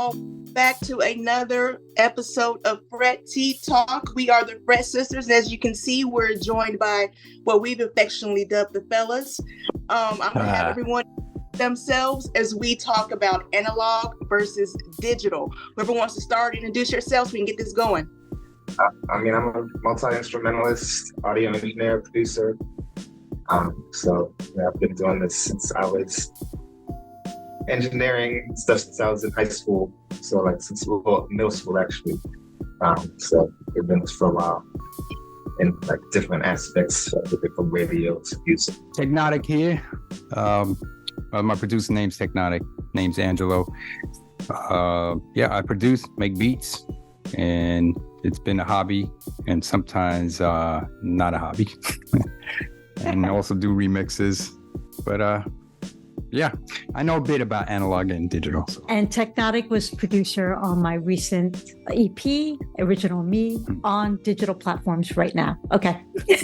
all back to another episode of Fret Tea Talk. We are the Fret Sisters, and as you can see, we're joined by what we've affectionately dubbed the fellas. I'm going to have everyone themselves as we talk about analog versus digital. Whoever wants to start, introduce yourselves, we can get this going. I'm a multi-instrumentalist, audio engineer, producer. I've been doing this since I was engineering stuff since I was in high school. Since middle school, actually. I've been for a while in different aspects, from radio to music. Teqnotic here. My producer name's Teqnotic. Name's Angelo. I produce, make beats, and it's been a hobby, and sometimes not a hobby. And also do remixes. But I know a bit about analog and digital. So. And Teqnotic was producer on my recent EP, Original Me, on digital platforms right now. Okay. You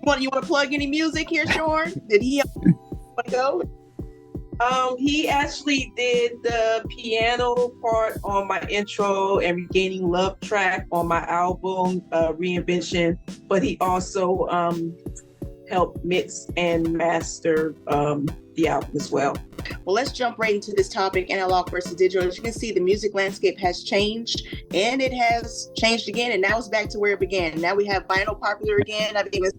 want to plug any music here, Sean? Did he want to go? He actually did the piano part on my intro and Regaining Love track on my album, Reinvention, but he also helped mix and master the album as well. Well, let's jump right into this topic, analog versus digital. As you can see, the music landscape has changed, and it has changed again, and now it's back to where it began. Now we have vinyl popular again. I've even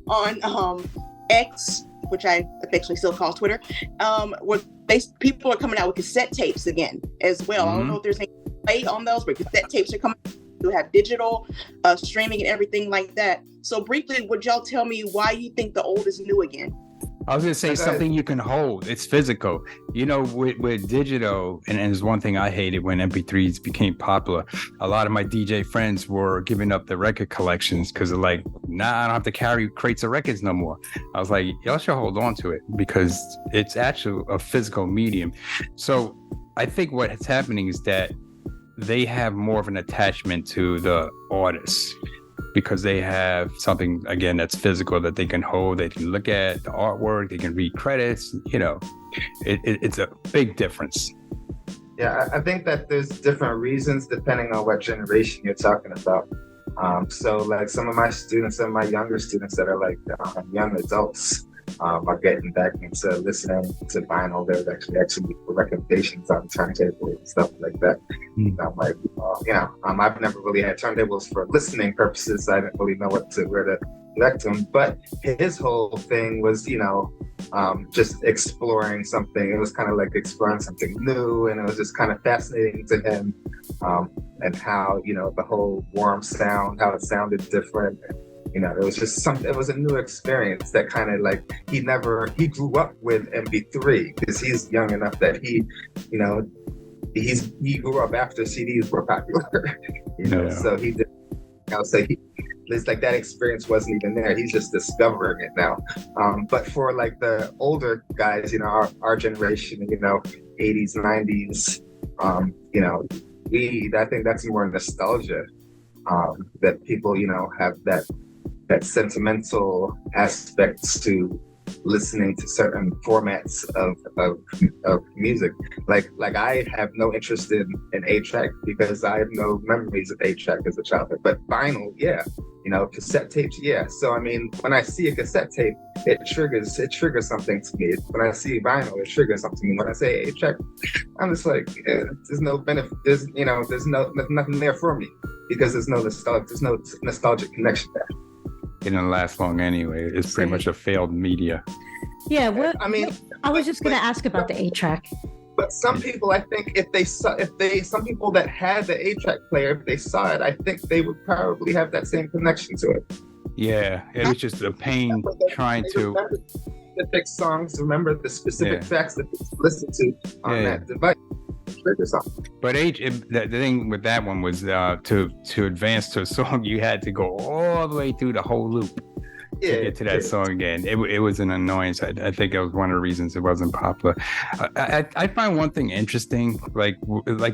on X, which I affectionately still call Twitter, where people are coming out with cassette tapes again as well. I don't know if there's any play on those, but cassette tapes are coming. You have digital streaming and everything like that. So briefly, would y'all tell me why you think the old is new again? I was going to say something you can hold. It's physical. With digital, and there's one thing I hated when MP3s became popular. A lot of my DJ friends were giving up their record collections because they're like, nah, I don't have to carry crates of records no more. I was like, y'all should hold on to it because it's actually a physical medium. So I think what's happening is that they have more of an attachment to the artists because they have something, again, that's physical that they can hold, they can look at the artwork, they can read credits, it's a big difference. Yeah, I think that there's different reasons depending on what generation you're talking about. Some of my students, some of my younger students that are young adults, are getting back into listening to vinyl. There's actually recommendations on turntables and stuff like that. I'm like, I've never really had turntables for listening purposes. I didn't really know where to connect them. But his whole thing was, just exploring something. It was kind of like exploring something new, and it was just kind of fascinating to him. And how, the whole warm sound, how it sounded different. It was just it was a new experience that kind of he grew up with MP3 because he's young enough that he grew up after CDs were popular, so he did, it's like that experience wasn't even there. He's just discovering it now. But for the older guys, our generation, 80s, 90s, I think that's more nostalgia, that people, have that sentimental aspects to listening to certain formats of music. Like I have no interest in 8-track because I have no memories of 8-track as a child. But vinyl, yeah. Cassette tapes, yeah. So when I see a cassette tape, it triggers something to me. When I see vinyl, it triggers something to me. When I say 8-track, I'm just like, there's no benefit. There's nothing there for me because there's no nostalgic connection there. It didn't last long anyway. It's pretty much a failed media. Yeah, I was just going to ask about the 8-track. But some people, I think, some people that had the 8-track player, if they saw it, I think they would probably have that same connection to it. Yeah, it was just a pain trying to remember specific songs, remember the specific tracks that they listen to on that device. But the thing with that one was to advance to a song, you had to go all the way through the whole loop to get to that song again. It was an annoyance. I think it was one of the reasons it wasn't popular. I find one thing interesting, like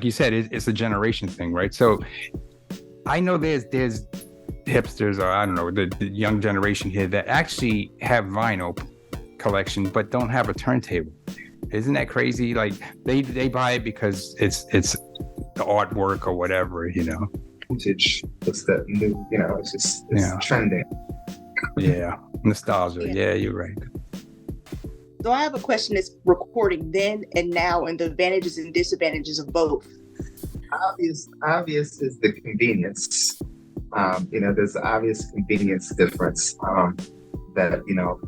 you said, it's a generation thing, right? So I know there's hipsters, or I don't know, the young generation here that actually have vinyl collection but don't have a turntable. Isn't that crazy? Like they buy it because it's the artwork or whatever, Vintage. It's the new, it's trending. Yeah, nostalgia. Yeah, you're right. So I have a question that's recording then and now and the advantages and disadvantages of both. Obvious is the convenience. There's obvious convenience difference that,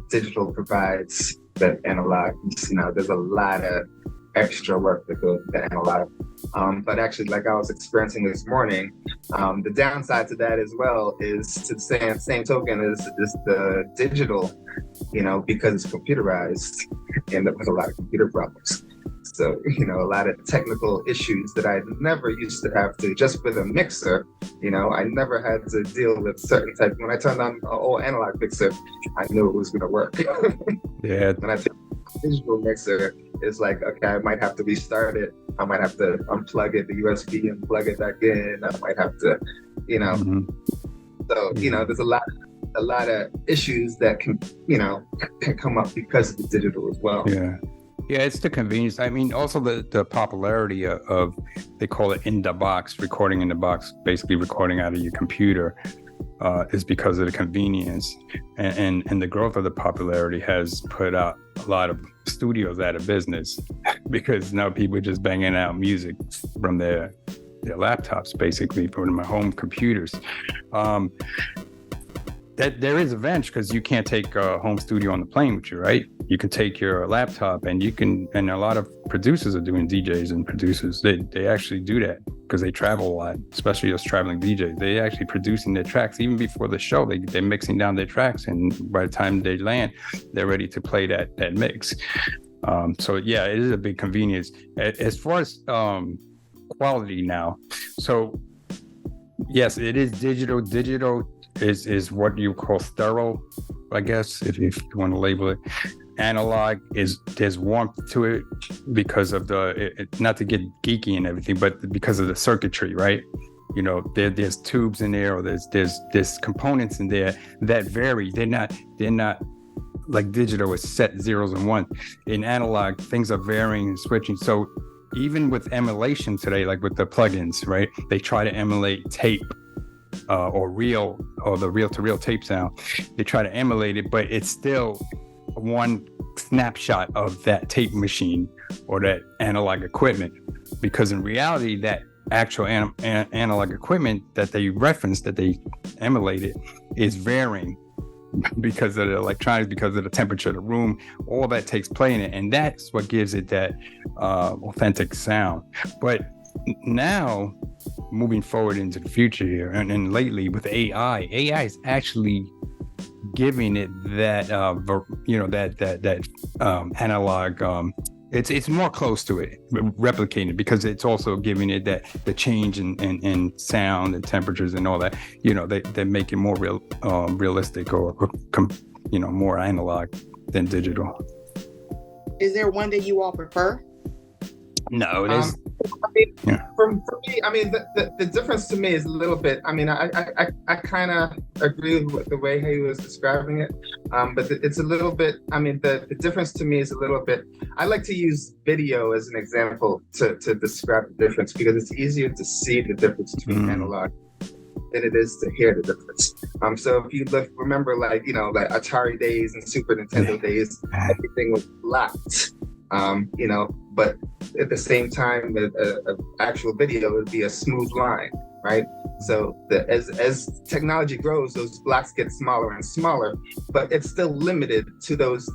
digital provides that analog, there's a lot of extra work that goes into analog. But actually, like I was experiencing this morning, the downside to that as well is, to the same token, is the digital, because it's computerized, you end up with a lot of computer problems. So, a lot of technical issues that I never used to have to, just with a mixer, I never had to deal with certain type. When I turned on an old analog mixer, I knew it was going to work. Yeah. When I take a digital mixer, it's like, okay, I might have to restart it. I might have to unplug it, the USB, and plug it back in. I might have to, Mm-hmm. So, there's a lot of issues that can come up because of the digital as well. Yeah, it's the convenience. I mean, also the popularity of they call it in the box, recording in the box, basically recording out of your computer, is because of the convenience, and the growth of the popularity has put out a lot of studios out of business because now people are just banging out music from their laptops, basically from their home computers. That there is a advantage because you can't take a home studio on the plane with you, right? You can take your laptop and and a lot of producers are doing, DJs and producers, they actually do that because they travel a lot, especially those traveling DJs. They actually producing their tracks even before the show. They're mixing down their tracks, and by the time they land, they're ready to play that mix. So yeah, it is a big convenience. As far as quality now, so yes, it is digital. Digital is what you call sterile, I guess, if you want to label it. Analog there's warmth to it because of not to get geeky and everything, but because of the circuitry, right? There's tubes in there, or there's components in there that vary. They're not like digital is set zeros and ones. In analog, things are varying and switching. So even with emulation today, like with the plugins, right? They try to emulate tape. Or the reel-to-reel tape sound. They try to emulate it, but it's still one snapshot of that tape machine or that analog equipment, because in reality, that actual analog equipment that they referenced, that they emulated, is varying because of the electronics, because of the temperature of the room. All that takes play in it, and that's what gives it that authentic sound. But now, moving forward into the future here, and lately with AI is actually giving it that analog. It's more close to it, replicating it, because it's also giving it that the change in sound and temperatures and all that. They make it more realistic or more analog than digital. Is there one that you all prefer? No, there's. For me, the difference to me is a little bit. I kind of agree with the way he was describing it, but it's a little bit. The difference to me is a little bit. I like to use video as an example to describe the difference, because it's easier to see the difference between analog than it is to hear the difference. So if you remember, like Atari days and Super Nintendo days, everything was locked. But at the same time, a actual video would be a smooth line, right? So as technology grows, those blocks get smaller and smaller, but it's still limited to those,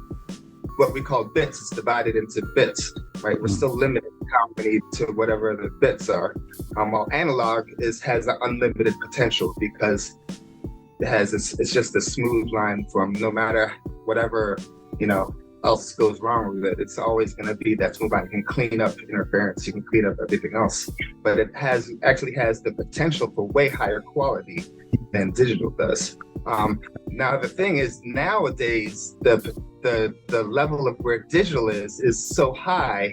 what we call bits. It's divided into bits, right? We're still limited how many to whatever the bits are. While analog has an unlimited potential, because it's just a smooth line from no matter whatever, else goes wrong with it. It's always going to be that smooth line. You can clean up interference, you can clean up everything else, but it actually has the potential for way higher quality than digital does. Now the thing is, nowadays the level of where digital is so high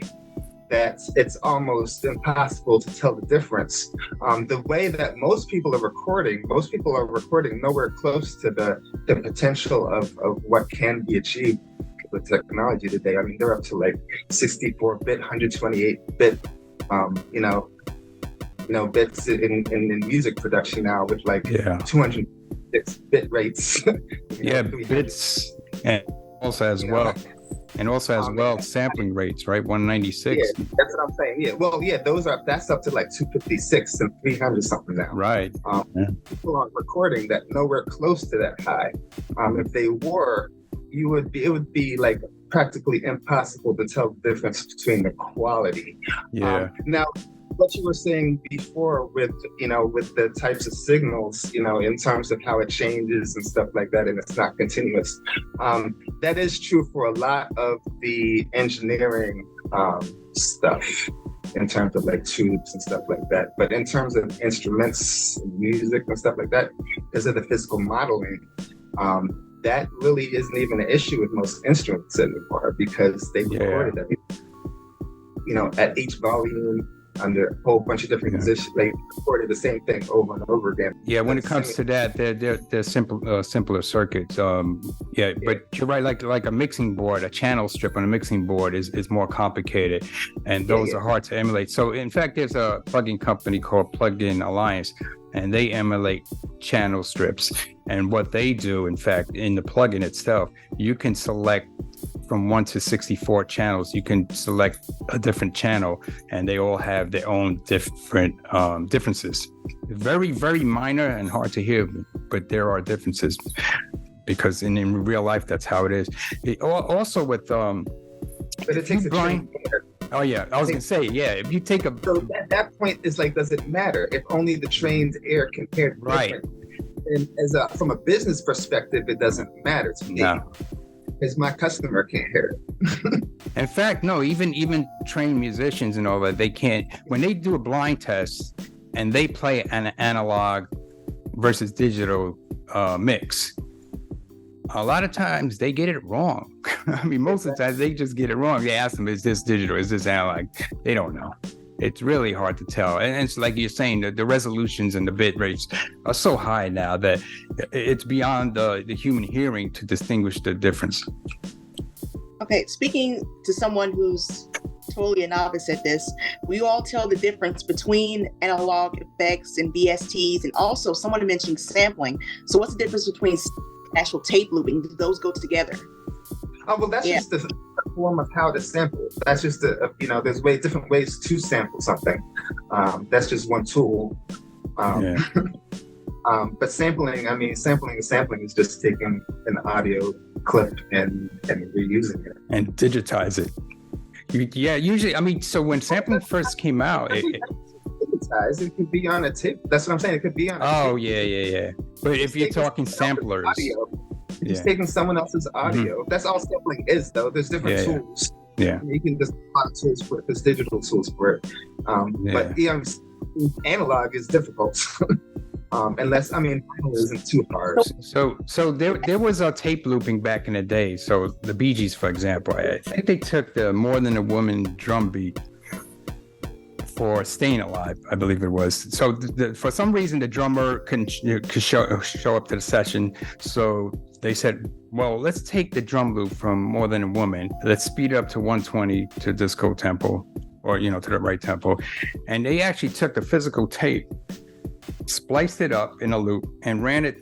that it's almost impossible to tell the difference. The way that most people are recording nowhere close to the potential of what can be achieved with technology today. They're up to like 64-bit, 128-bit, bits in music production now with like 206 bit rates. Bits, and also as well sampling rates, right? 196. Yeah, that's what I'm saying. Yeah, well, yeah, that's up to like 256 and 300 something now. Right. People aren't recording that nowhere close to that high. If they were, it would be like practically impossible to tell the difference between the quality. Yeah. Now, what you were saying before with the types of signals, in terms of how it changes and stuff like that, and it's not continuous. That is true for a lot of the engineering stuff in terms of like tubes and stuff like that. But in terms of instruments, music and stuff like that, because of the physical modeling, that really isn't even an issue with most instruments anymore, because they recorded everything, at each volume, under a whole bunch of different positions. They recorded the same thing over and over again. Yeah, when it comes to that, they're simpler circuits. But you're right. Like a mixing board, a channel strip on a mixing board is more complicated, and those are hard to emulate. So in fact, there's a plugin company called Plugin Alliance, and they emulate channel strips. And what they do, in fact, in the plugin itself, you can select from 1 to 64 channels. You can select a different channel, and they all have their own different differences. Very, very minor and hard to hear, but there are differences, because in real life, that's how it is. Also with but it takes a trained ear. Oh yeah, I was gonna say, if you take so at that point, it's like, does it matter if only the trained ear can hear different? And from a business perspective, it doesn't matter to me. No. Because my customer can't hear it. In fact, no, even trained musicians and all that, they can't. When they do a blind test and they play an analog versus digital mix, a lot of times they get it wrong. I mean, most of the time they just get it wrong. They ask them, is this digital? Is this analog? They don't know. It's really hard to tell. And it's like you're saying, the resolutions and the bit rates are so high now that it's beyond the human hearing to distinguish the difference. Okay, speaking to someone who's totally a novice at this, we all tell the difference between analog effects and VSTs, and also someone mentioned sampling. So what's the difference between actual tape looping? Do those go together? Oh, well, that's just a form of how to sample. That's just there's different ways to sample something. That's just one tool. But sampling is just taking an audio clip and reusing it. And digitize it. Usually, so when sampling first came out, it could be on a tape. That's what I'm saying. It could be on a tape. But if you're talking samplers, just taking someone else's audio. Mm-hmm. That's all sampling is, though. There's different tools. Yeah. You can just apply tools for it. There's digital tools for it. But analog is difficult. Unless, vinyl isn't too hard. So there was a tape looping back in the day. So the Bee Gees, for example, I think they took the More Than a Woman drum beat for Staying Alive, I believe it was. So for some reason, the drummer couldn't show up to the session. So they said, well, let's take the drum loop from More Than a Woman. Let's speed it up to 120 to disco tempo, or, to the right tempo. And they actually took the physical tape, spliced it up in a loop, and ran it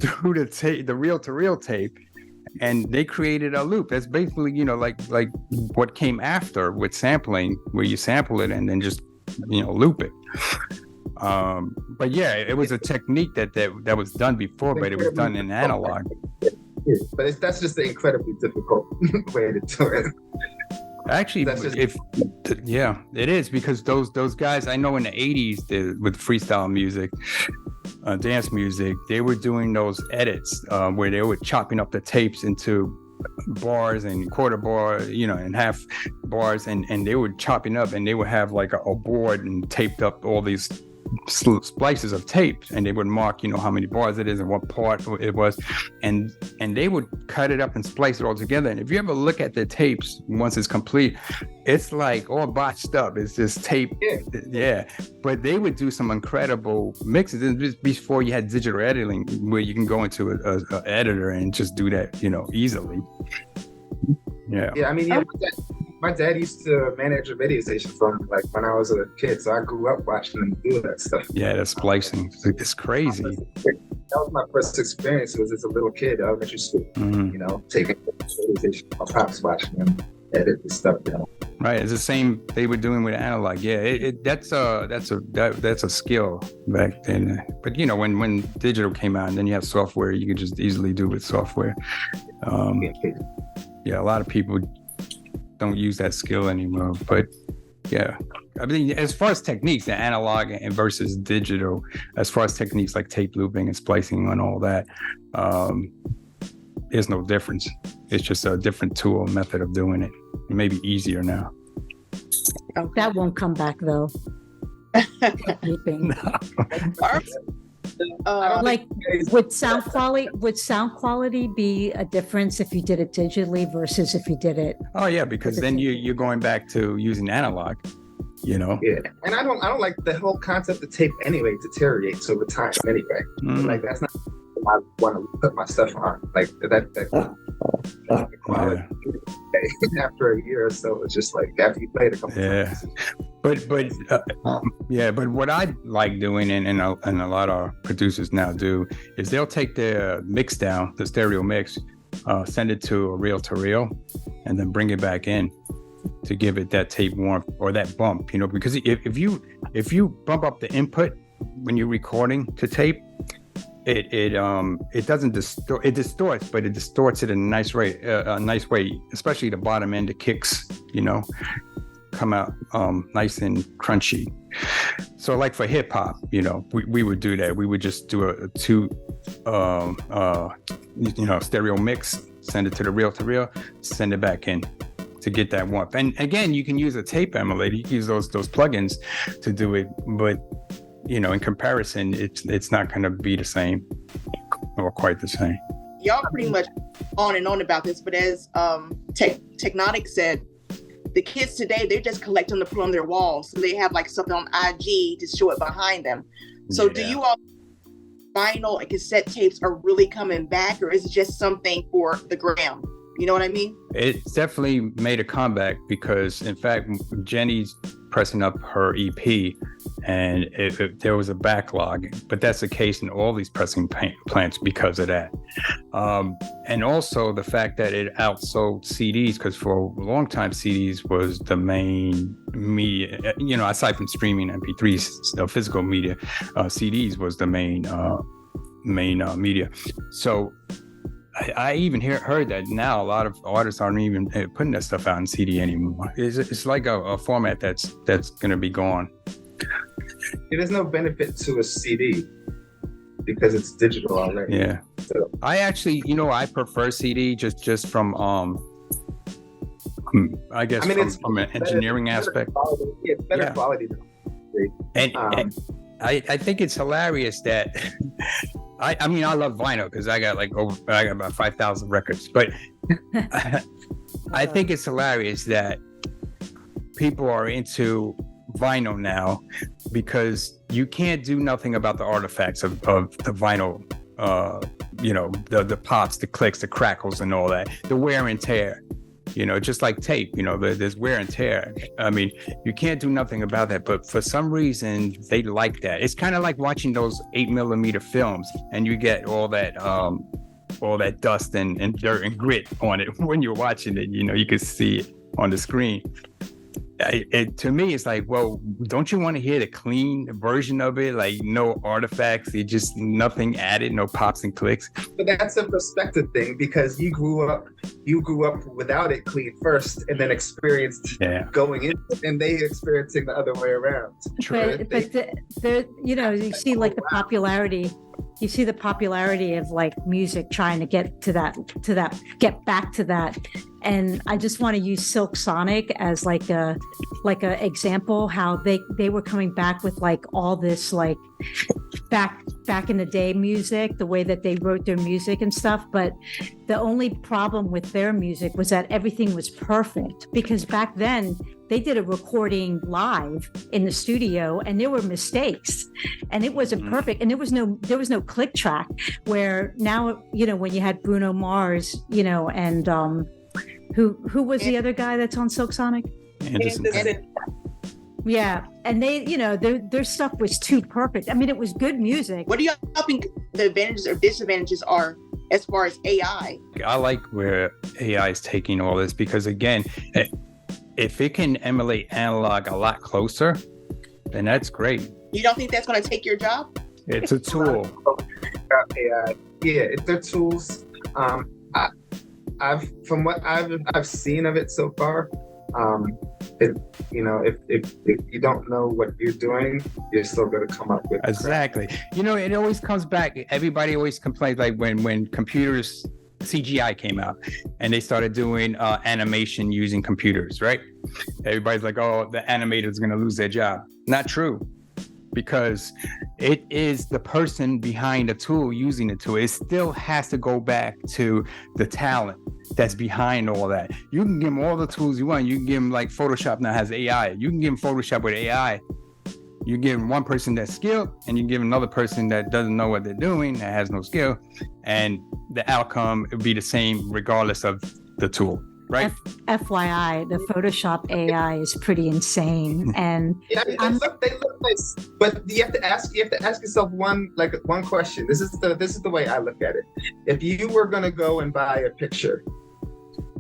through the reel-to-reel tape. And they created a loop. That's basically, like what came after with sampling, where you sample it and then just, loop it. But it was a technique that was done before, but it was done in analog. But that's just an incredibly difficult way to do it. Actually, it is, because those guys I know in the 80s with freestyle music, dance music, they were doing those edits where they were chopping up the tapes into bars and quarter bar, and half bars, and they were chopping up, and they would have like a board and taped up all these splices of tape, and they would mark how many bars it is and what part it was, and they would cut it up and splice it all together. And if you ever look at the tapes once it's complete, it's like all botched up. It's just tape. But they would do some incredible mixes. And just before you had digital editing, where you can go into an editor and just do that easily. my dad used to manage a radio station from like when I was a kid, so I grew up watching him do that stuff. Yeah, the splicing. It's crazy. That was my first experience. Was as a little kid, elementary school. Mhm. You know, taking the radio station, my pops watching him edit the stuff down. Right, it's the same they were doing with analog. Yeah, that's a skill back then. But you know, when digital came out, and then you have software, you could just easily do with software. Yeah, a lot of people don't use that skill anymore. But yeah, I mean, as far as techniques, the analog and versus digital, as far as techniques like tape looping and splicing and all that, there's no difference. It's just a different tool, method of doing it. It may be easier now. That won't come back though. Looping. Like, would sound quality be a difference if you did it digitally versus if you did it? Oh yeah, because then you're going back to using analog, you know. Yeah, and I don't like the whole concept of tape anyway. It deteriorates over time anyway. Like that's not what I want to put my stuff on. Like that quality. After a year or so, it's just like after you play it a couple times. But what I like doing and a lot of producers now do is they'll take their mix down, the stereo mix, send it to a reel-to-reel, and then bring it back in to give it that tape warmth or that bump, you know, because if you bump up the input when you're recording to tape, it doesn't distort. It distorts, but it distorts it in a nice way, especially the bottom end, the kicks, you know, come out nice and crunchy. So like for hip hop, you know, we would do that. We would just do a two stereo mix, send it to the reel-to-reel, send it back in to get that warmth. And again, you can use a tape emulator. You can use those plugins to do it, but you know, in comparison, it's not going to be the same or quite the same. Y'all pretty much on and on about this, but as Teqnotic said, the kids today, they're just collecting to put on their walls. So they have like something on IG to show it behind them. So do you all vinyl and cassette tapes are really coming back, or is it just something for the gram? You know what I mean? It's definitely made a comeback because, in fact, Jenny's pressing up her EP, and there was a backlog. But that's the case in all these pressing plants because of that. And also the fact that it outsold CDs, because for a long time CDs was the main media. You know, aside from streaming MP3s, physical media, CDs was the main media. So I even heard that now a lot of artists aren't even putting that stuff out in CD anymore. It's like a format that's going to be gone. There's no benefit to a CD because it's digital already. Yeah. So. I actually, I prefer CD just from I guess from an engineering aspect. It's better quality than and I think it's hilarious that I mean I love vinyl because I got about 5,000 records, but I think it's hilarious that people are into vinyl now because you can't do nothing about the artifacts of the vinyl, the pops, the clicks, the crackles and all that, the wear and tear. Just like tape, there's wear and tear. I mean, you can't do nothing about that, but for some reason they like that. It's kind of like watching those 8mm films and you get all that dust and dirt and grit on it when you're watching it. You can see it on the screen. To me, it's like, well, don't you want to hear the clean version of it? Like no artifacts, just nothing added, no pops and clicks. But that's a perspective thing because you grew up without it clean first, and then experienced going in, and they experiencing the other way around. But you see like the popularity. You see the popularity of like music trying to get back to that. And I just want to use Silk Sonic as like a example, how they were coming back with like all this like back in the day music, the way that they wrote their music and stuff. But the only problem with their music was that everything was perfect, because back then they did a recording live in the studio and there were mistakes and it wasn't perfect, and there was no click track, where now when you had Bruno Mars and Who was the other guy that's on Silk Sonic? Anderson. Yeah, and they, their stuff was too perfect. I mean, it was good music. What do y'all think the advantages or disadvantages are as far as AI? I like where AI is taking all this because, again, if it can emulate analog a lot closer, then that's great. You don't think that's going to take your job? It's a tool. AI. Yeah, they're tools. From what I've seen of it so far, if you don't know what you're doing, you're still going to come up with exactly. It always comes back. Everybody always complains, like when computers, CGI came out and they started doing animation using computers, right? Everybody's like, oh, the animator's going to lose their job. Not true. Because it is the person behind the tool using the tool. It still has to go back to the talent that's behind all that. You can give them all the tools you want. You can give them, like Photoshop now has AI. You can give them Photoshop with AI. You give one person that's skilled and you give another person that doesn't know what they're doing, that has no skill, and the outcome would be the same regardless of the tool. Right. FYI, the Photoshop AI is pretty insane, and yeah, they look nice, but you have to ask yourself one question. This is the way I look at it. If you were going to go and buy a picture,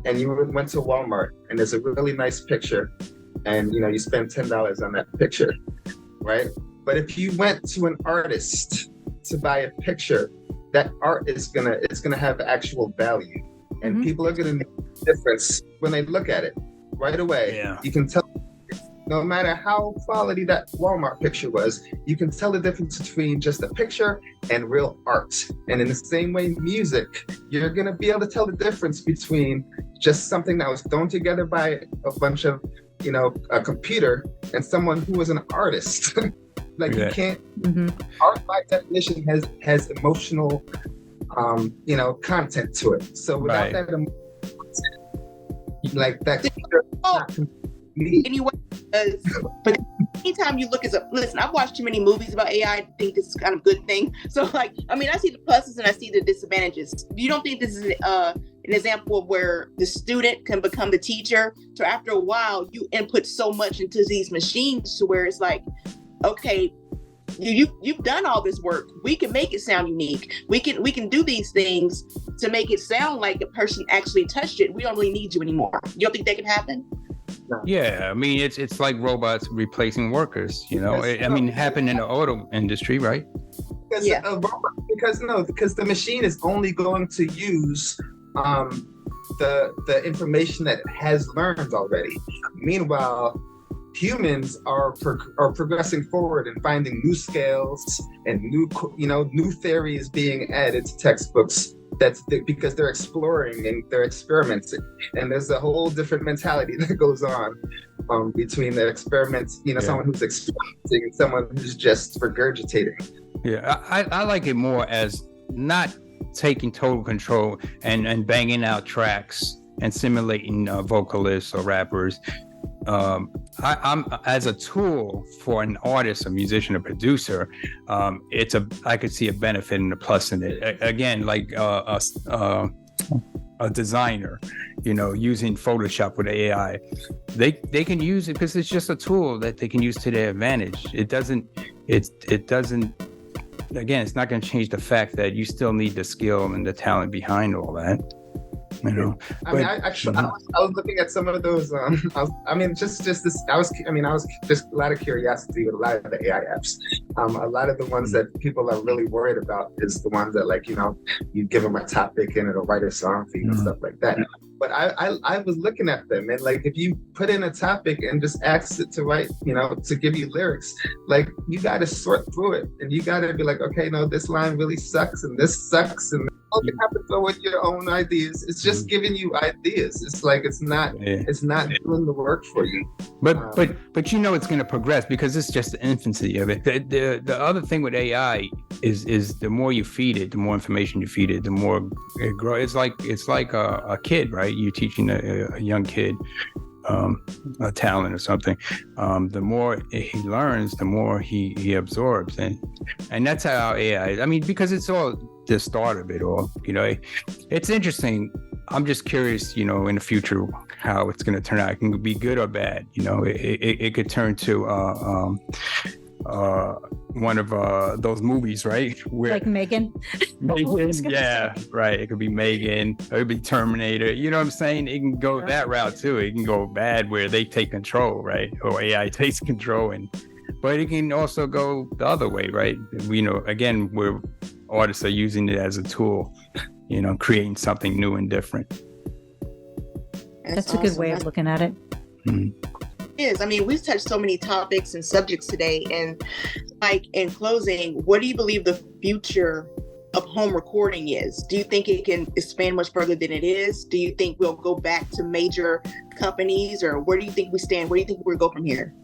and you went to Walmart, and there's a really nice picture, and you spend $10 on that picture, right? But if you went to an artist to buy a picture, that art is gonna have actual value. And people are going to know the difference when they look at it right away. Yeah. You can tell, no matter how quality that Walmart picture was, you can tell the difference between just a picture and real art. And in the same way, music, you're going to be able to tell the difference between just something that was thrown together by a bunch of, a computer and someone who was an artist. You can't, art by definition has emotional content to it. So without that anyway, but anytime you look listen, I've watched too many movies about AI to think this is kind of a good thing. So I see the pluses and I see the disadvantages. You don't think this is an example of where the student can become the teacher? So after a while, you input so much into these machines to where it's like, okay, you've done all this work. We can make it sound unique. We can do these things to make it sound like a person actually touched it. We don't really need you anymore. You don't think that can happen? No. Yeah, I mean it's like robots replacing workers. It happened in the auto industry, right? Because the machine is only going to use the information that it has learned already. Meanwhile, humans are progressing forward and finding new scales and new theories being added to textbooks. That's because they're exploring and they're experimenting, and there's a whole different mentality that goes on between the experiments. Someone who's experimenting and someone who's just regurgitating. Yeah, I like it more as not taking total control and banging out tracks and simulating vocalists or rappers. I'm as a tool for an artist, a musician, a producer. I could see a benefit and a plus in it. Again, like a designer, using Photoshop with AI, they can use it because it's just a tool that they can use to their advantage. It doesn't. Again, it's not going to change the fact that you still need the skill and the talent behind all that. I was looking at some of those. I was just a lot of curiosity with a lot of the AI apps. A lot of the ones that people are really worried about is the ones that you give them a topic and it'll write a song for you and stuff like that. But I was looking at them, and if you put in a topic and just ask it to write, to give you lyrics, you got to sort through it, and you got to be like, okay, no, this line really sucks, and this sucks, and you have to throw in your own ideas. It's just giving you ideas. It's not doing the work for you. But it's going to progress because it's just the infancy of it. The other thing with AI is the more you feed it, the more information you feed it, the more it grows. It's like a kid, right? You're teaching a young kid a talent or something. The more he learns, the more he absorbs, and that's how AI is. I mean, because it's all the start of it all. It's interesting. I'm just curious, you know, in the future how it's going to turn out. It can be good or bad. You know, it could turn to one of those movies, right? Where Like Megan. Megan, yeah, right. It could be Megan. It could be Terminator. You know what I'm saying? It can go that route too. It can go bad where they take control, right? Or AI takes control, but it can also go the other way, right? You know, again, where artists are using it as a tool, you know, creating something new and different. That's a good way of looking at it. Mm-hmm. Is. I mean, we've touched so many topics and subjects today. And like in closing, what do you believe the future of home recording is? Do you think it can expand much further than it is? Do you think we'll go back to major companies, or where do you think we stand? Where do you think we'll go from here?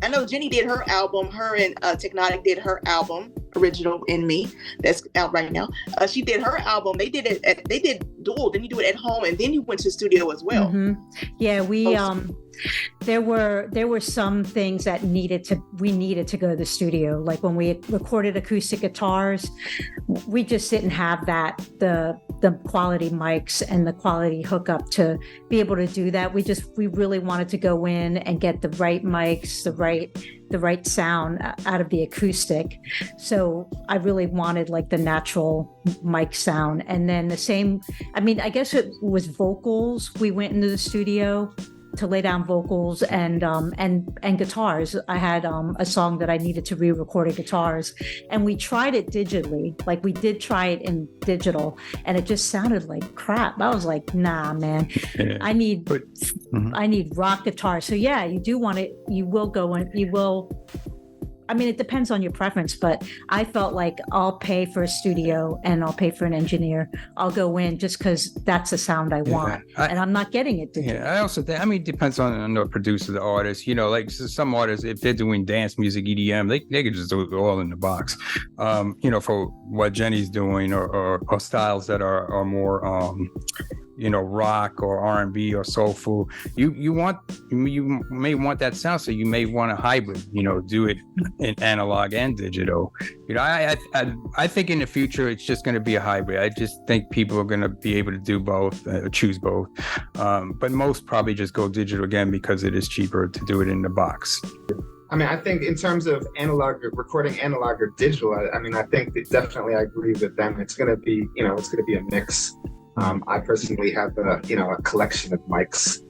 I know Jenny did her album. Her and Teqnotic did her album, Original in Me, that's out right now. She did her album. They did it. They did dual. Then you do it at home, and then you went to the studio as well. Mm-hmm. Yeah, we there were some things that we needed to go to the studio. Like when we recorded acoustic guitars, we just didn't have the quality mics and the quality hookup to be able to do that. We really wanted to go in and get the right mics, the right sound out of the acoustic. So I really wanted like the natural mic sound. And then the same, I mean, I guess it was vocals. We went into the studio to lay down vocals and guitars. I had a song that I needed to re-record guitars, and we tried it digitally. Like we did try it in digital, and it just sounded like crap. I was like, nah, man, Yeah. I need rock guitar. So yeah, you do want it. You will go and you will. I mean, it depends on your preference, but I felt like I'll pay for a studio and I'll pay for an engineer. I'll go in just because that's the sound I want, and I'm not getting it. Yeah, I also think, I mean, it depends on the producer, the artist. You know, like some artists, if they're doing dance music, EDM, they can just do it all in the box. You know, for what Jenny's doing, or styles that are more you know, rock or R&B or soulful, you may want that sound, so you may want a hybrid, you know, do it in analog and digital. You know, I think in the future it's just going to be a hybrid. I just think people are going to be able to do both, choose both, but most probably just go digital again because it is cheaper to do it in the box. I mean, I think in terms of recording analog or digital, I mean, I think that definitely I agree with them. It's going to be, you know, it's going to be a mix. I personally have a collection of mics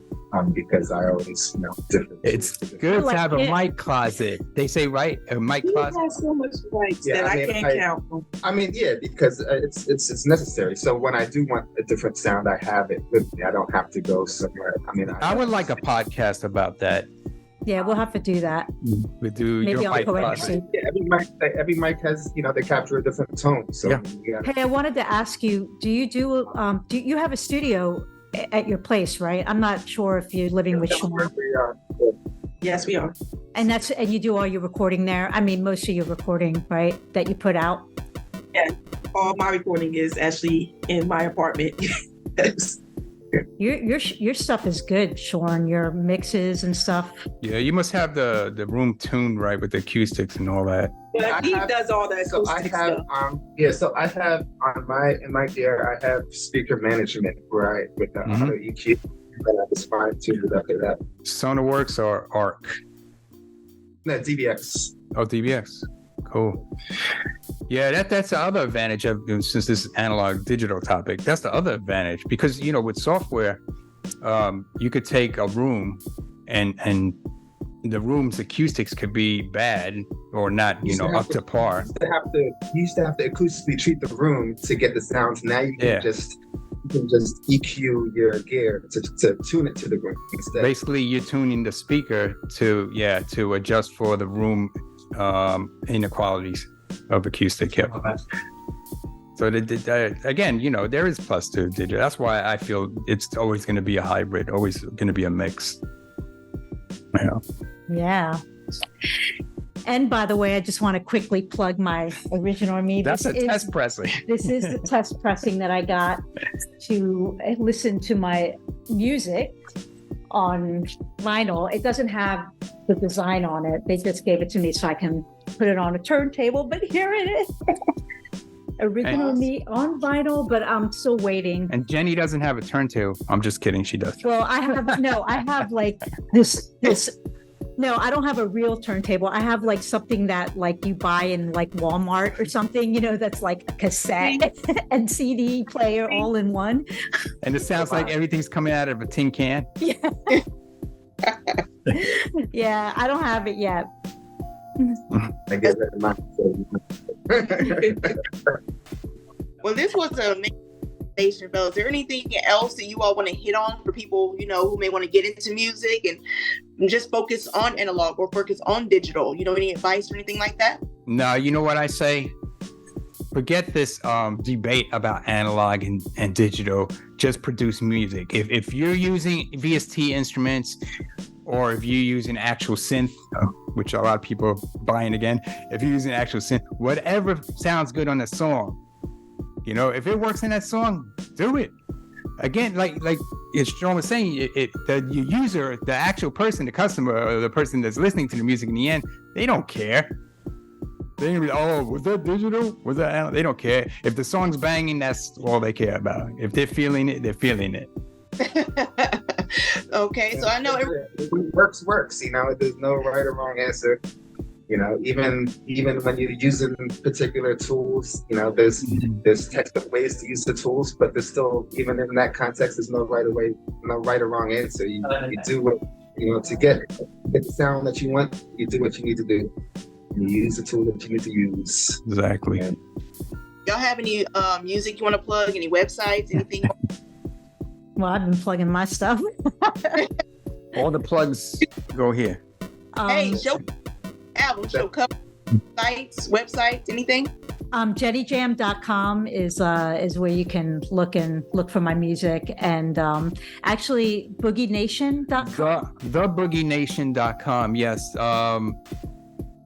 because I always, you know, different. It's good to have a mic closet. They say, right? A mic closet. He has so much mics that I can't count them. I mean, yeah, because it's necessary. So when I do want a different sound, I have it with me. I don't have to go somewhere. I mean, I would like a podcast about that. Yeah, we'll have to do that. We do. Maybe I'll go and see. Yeah, every mic has, you know, they capture a different tone. So yeah. Hey, I wanted to ask you, do you have a studio at your place, right? I'm not sure if you're living with Sean. Yes, we are. And you do all your recording there. I mean, most of your recording, right, that you put out. Yeah, all my recording is actually in my apartment. Yes. Your stuff is good, Sean. Your mixes and stuff. Yeah, you must have the room tuned right with the acoustics and all that. Yeah, he does all that. So I have so I have in my gear I have speaker management where with the auto EQ that I was fine tuned with after that. Sonarworks or ARC? No, DBX. Oh, DBX. Cool. Yeah, that's the other advantage of, since this is analog digital topic, that's the other advantage, because, you know, with software, you could take a room and the room's acoustics could be bad or not, you know, up to par. You used to have to acoustically treat the room to get the sounds. Now you can just EQ your gear to tune it to the room instead. Basically, you're tuning the speaker to adjust for the room inequalities of acoustic. Yep. So again, you know, there is plus to digital. That's why I feel it's always going to be a hybrid, always going to be a mix. Yeah. And by the way, I just want to quickly plug my Original Me. That's test pressing. This is the test pressing that I got to listen to my music on vinyl. It doesn't have the design on it. They just gave it to me so I can put it on a turntable, but here it is. original me on vinyl, but I'm still waiting. And Jenny doesn't have a turntable. I'm just kidding. She does. Well, I have like this. No, I don't have a real turntable. I have like something that like you buy in like Walmart or something, that's like a cassette and CD player all in one. And it sounds like everything's coming out of a tin can. Yeah. Yeah, I don't have it yet. I get that in my Well, this was an amazing conversation, fellas. Is there anything else that you all want to hit on for people, who may want to get into music and just focus on analog or focus on digital? Any advice or anything like that? No, you know what I say? Forget this debate about analog and digital. Just produce music. If you're using VST instruments, or if you're using actual synth, which a lot of people are buying again, if you're using actual synth, whatever sounds good on the song, if it works in that song, do it. Again, like Sean was saying, the user, the actual person, the customer, or the person that's listening to the music in the end, they don't care. They're gonna be, oh, was that digital? Was that analog? They don't care. If the song's banging, that's all they care about. If they're feeling it, they're feeling it. Okay, so I know it works. There's no right or wrong answer. Even when you're using particular tools, there's technical ways to use the tools, but there's still, even in that context, there's no right or wrong answer. You do what to get the sound that you want. You do what you need to do. You use the tool that you need to use. Exactly. And y'all have any music you want to plug? Any websites? Anything? Well, I've been plugging my stuff. All the plugs go here. Hey, album show cover, sites, websites, anything? JennyJam.com is where you can look for my music, and actually BoogieNation.com. TheBoogieNation.com. Yes.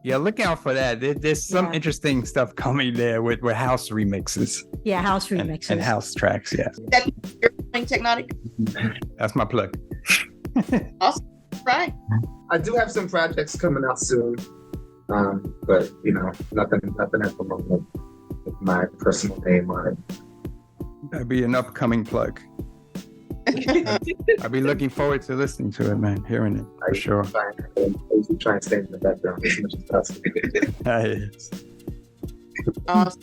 Yeah, look out for that. There's some interesting stuff coming there with house remixes. Yeah, house remixes and house tracks. Yeah. That you're playing Teqnotic? That's my plug. Awesome. Right. I do have some projects coming out soon, but nothing at the moment with my personal name on it. That'd be an upcoming plug. I'll be looking forward to listening to it, man. Hearing it for sure. I try and stay in the background as much as possible. Yes. Awesome.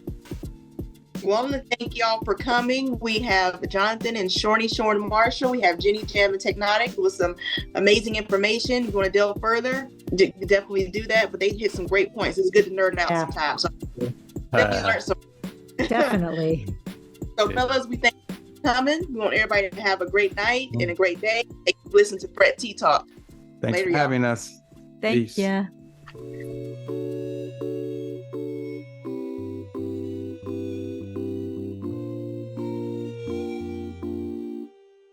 Well, I want to thank y'all for coming. We have Jonathan and Sean Marshall. We have Jenny Jam and Teqnotic with some amazing information. If you want to delve further, definitely do that. But they hit some great points. It's good to nerd out sometimes. So definitely learn some. Definitely. So, fellas, we thank you for coming. We want everybody to have a great night and a great day. Listen to Fred T Talk. Thanks Later, for having us. Thank Peace. you.